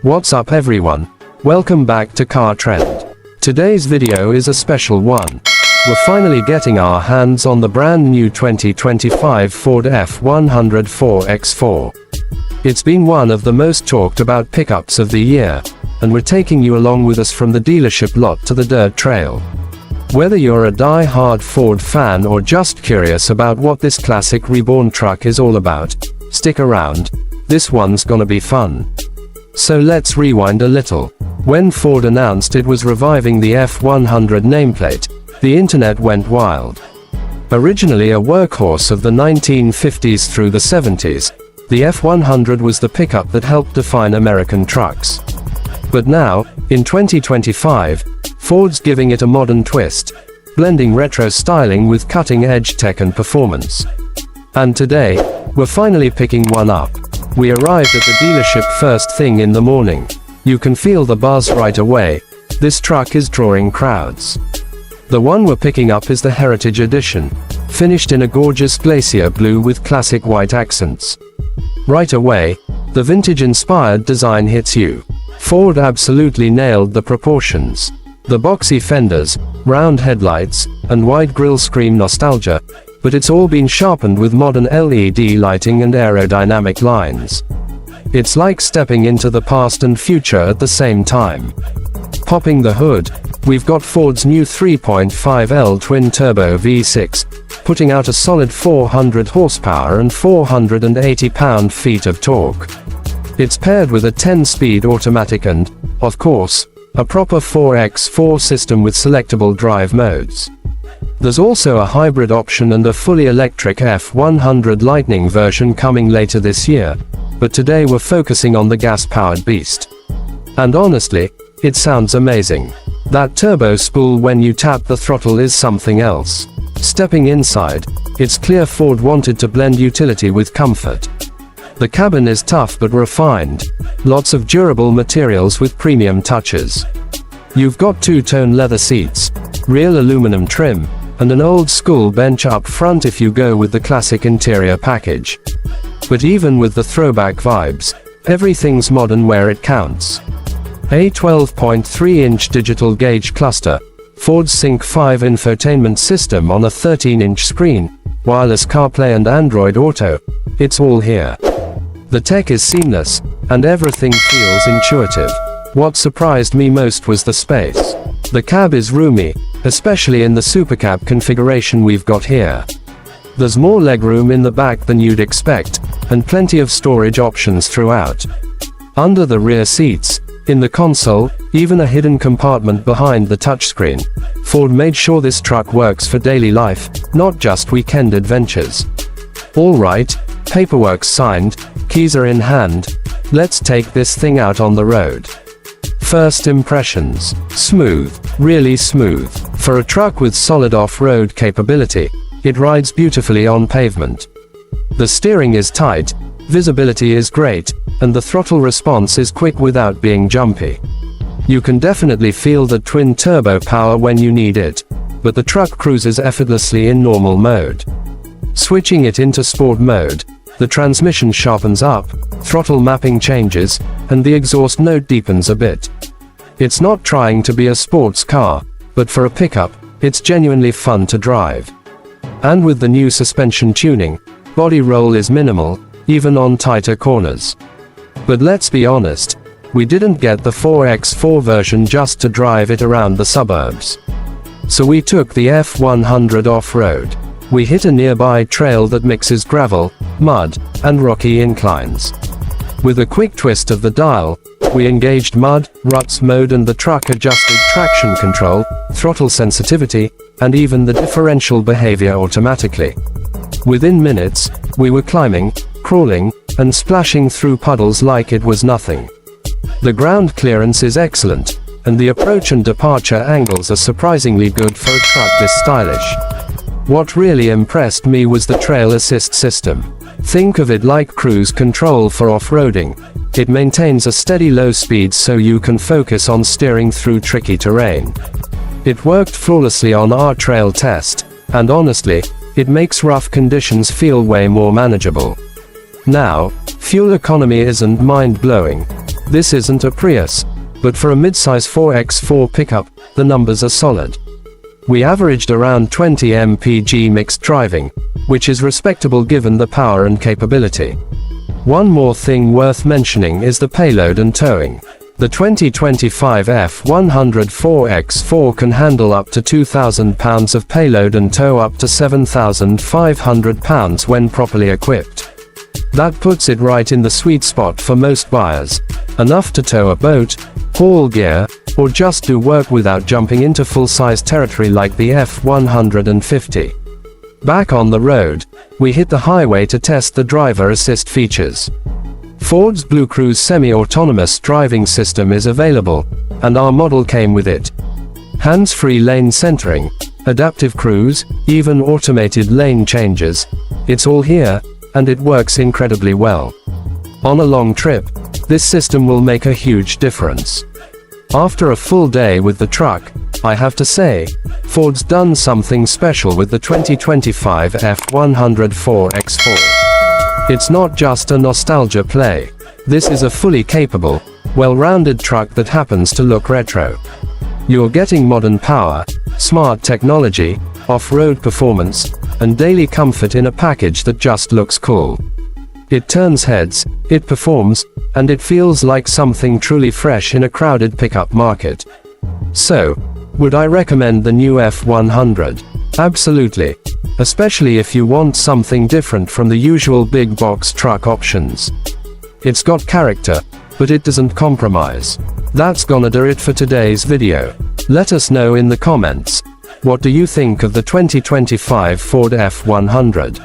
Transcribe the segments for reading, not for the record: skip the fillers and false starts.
What's up everyone? Welcome back to Car Trend. Today's video is a special one. We're finally getting our hands on the brand new 2025 Ford F-100 4x4. It's been one of the most talked about pickups of the year, and we're taking you along with us from the dealership lot to the dirt trail. Whether you're a die-hard Ford fan or just curious about what this classic Reborn truck is all about, stick around. This one's gonna be fun. So let's rewind a little. When Ford announced it was reviving the F-100 nameplate, the internet went wild. Originally a workhorse of the 1950s through the 70s, the F-100 was the pickup that helped define American trucks. But now, in 2025, Ford's giving it a modern twist, blending retro styling with cutting-edge tech and performance. And today, we're finally picking one up. We arrived at the dealership first thing in the morning. You can feel the buzz right away. This truck is drawing crowds. The one we're picking up is the Heritage Edition, finished in a gorgeous glacier blue with classic white accents. Right away, the vintage-inspired design hits you. Ford absolutely nailed the proportions. The boxy fenders, round headlights, and wide grille scream nostalgia, but it's all been sharpened with modern LED lighting and aerodynamic lines. It's like stepping into the past and future at the same time. Popping the hood, we've got Ford's new 3.5L twin-turbo V6, putting out a solid 400 horsepower and 480 pound-feet of torque. It's paired with a 10-speed automatic and, of course, a proper 4x4 system with selectable drive modes. There's also a hybrid option and a fully electric F-100 Lightning version coming later this year, but today we're focusing on the gas-powered beast. And honestly, it sounds amazing. That turbo spool when you tap the throttle is something else. Stepping inside, it's clear Ford wanted to blend utility with comfort. The cabin is tough but refined. Lots of durable materials with premium touches. You've got two-tone leather seats, real aluminum trim, and an old-school bench up front if you go with the classic interior package. But even with the throwback vibes, everything's modern where it counts. A 12.3-inch digital gauge cluster, Ford's Sync 5 infotainment system on a 13-inch screen, wireless CarPlay and Android Auto, it's all here. The tech is seamless, and everything feels intuitive. What surprised me most was the space. The cab is roomy, especially in the supercab configuration we've got here. There's more legroom in the back than you'd expect, and plenty of storage options throughout. Under the rear seats, in the console, even a hidden compartment behind the touchscreen. Ford made sure this truck works for daily life, not just weekend adventures. Alright, paperwork's signed, keys are in hand. Let's take this thing out on the road. First impressions. Smooth. Really smooth. For a truck with solid off-road capability, it rides beautifully on pavement. The steering is tight, visibility is great, and the throttle response is quick without being jumpy. You can definitely feel the twin-turbo power when you need it, but the truck cruises effortlessly in normal mode. Switching it into sport mode, the transmission sharpens up, throttle mapping changes, and the exhaust note deepens a bit. It's not trying to be a sports car, but for a pickup, it's genuinely fun to drive. And with the new suspension tuning, body roll is minimal, even on tighter corners. But let's be honest, we didn't get the 4x4 version just to drive it around the suburbs. So we took the F-100 off-road. We hit a nearby trail that mixes gravel, mud, and rocky inclines. With a quick twist of the dial, we engaged mud, ruts mode and the truck adjusted traction control, throttle sensitivity, and even the differential behavior automatically. Within minutes, we were climbing, crawling, and splashing through puddles like it was nothing. The ground clearance is excellent, and the approach and departure angles are surprisingly good for a truck this stylish. What really impressed me was the trail assist system. Think of it like cruise control for off-roading. It maintains a steady low speed so you can focus on steering through tricky terrain. It worked flawlessly on our trail test, and honestly, it makes rough conditions feel way more manageable. Now, fuel economy isn't mind-blowing. This isn't a Prius, but for a midsize 4x4 pickup, the numbers are solid. We averaged around 20 mpg mixed driving, which is respectable given the power and capability. One more thing worth mentioning is the payload and towing. The 2025 F-100 4x4 can handle up to 2,000 pounds of payload and tow up to 7,500 pounds when properly equipped. That puts it right in the sweet spot for most buyers. Enough to tow a boat, haul gear, or just do work without jumping into full-size territory like the F-150. Back on the road, we hit the highway to test the driver assist features. Ford's Blue Cruise semi-autonomous driving system is available, and our model came with it. Hands-free lane centering, adaptive cruise, even automated lane changes. It's all here, and it works incredibly well. On a long trip, this system will make a huge difference. After a full day with the truck, I have to say, Ford's done something special with the 2025 F-100 4x4. It's not just a nostalgia play. This is a fully capable, well-rounded truck that happens to look retro. You're getting modern power, smart technology, off-road performance, and daily comfort in a package that just looks cool. It turns heads, it performs, and it feels like something truly fresh in a crowded pickup market. So, would I recommend the new F-100? Absolutely. Especially if you want something different from the usual big box truck options. It's got character, but it doesn't compromise. That's gonna do it for today's video. Let us know in the comments. What do you think of the 2025 Ford F-100?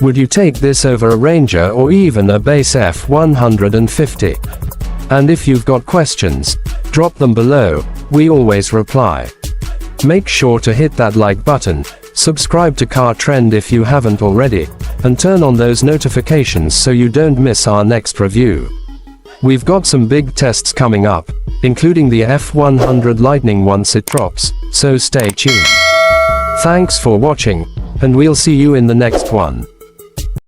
Would you take this over a Ranger or even a base F-150? And if you've got questions, drop them below, we always reply. Make sure to hit that like button, subscribe to Car Trend if you haven't already, and turn on those notifications so you don't miss our next review. We've got some big tests coming up, including the F-100 Lightning once it drops, so stay tuned. Thanks for watching, and we'll see you in the next one.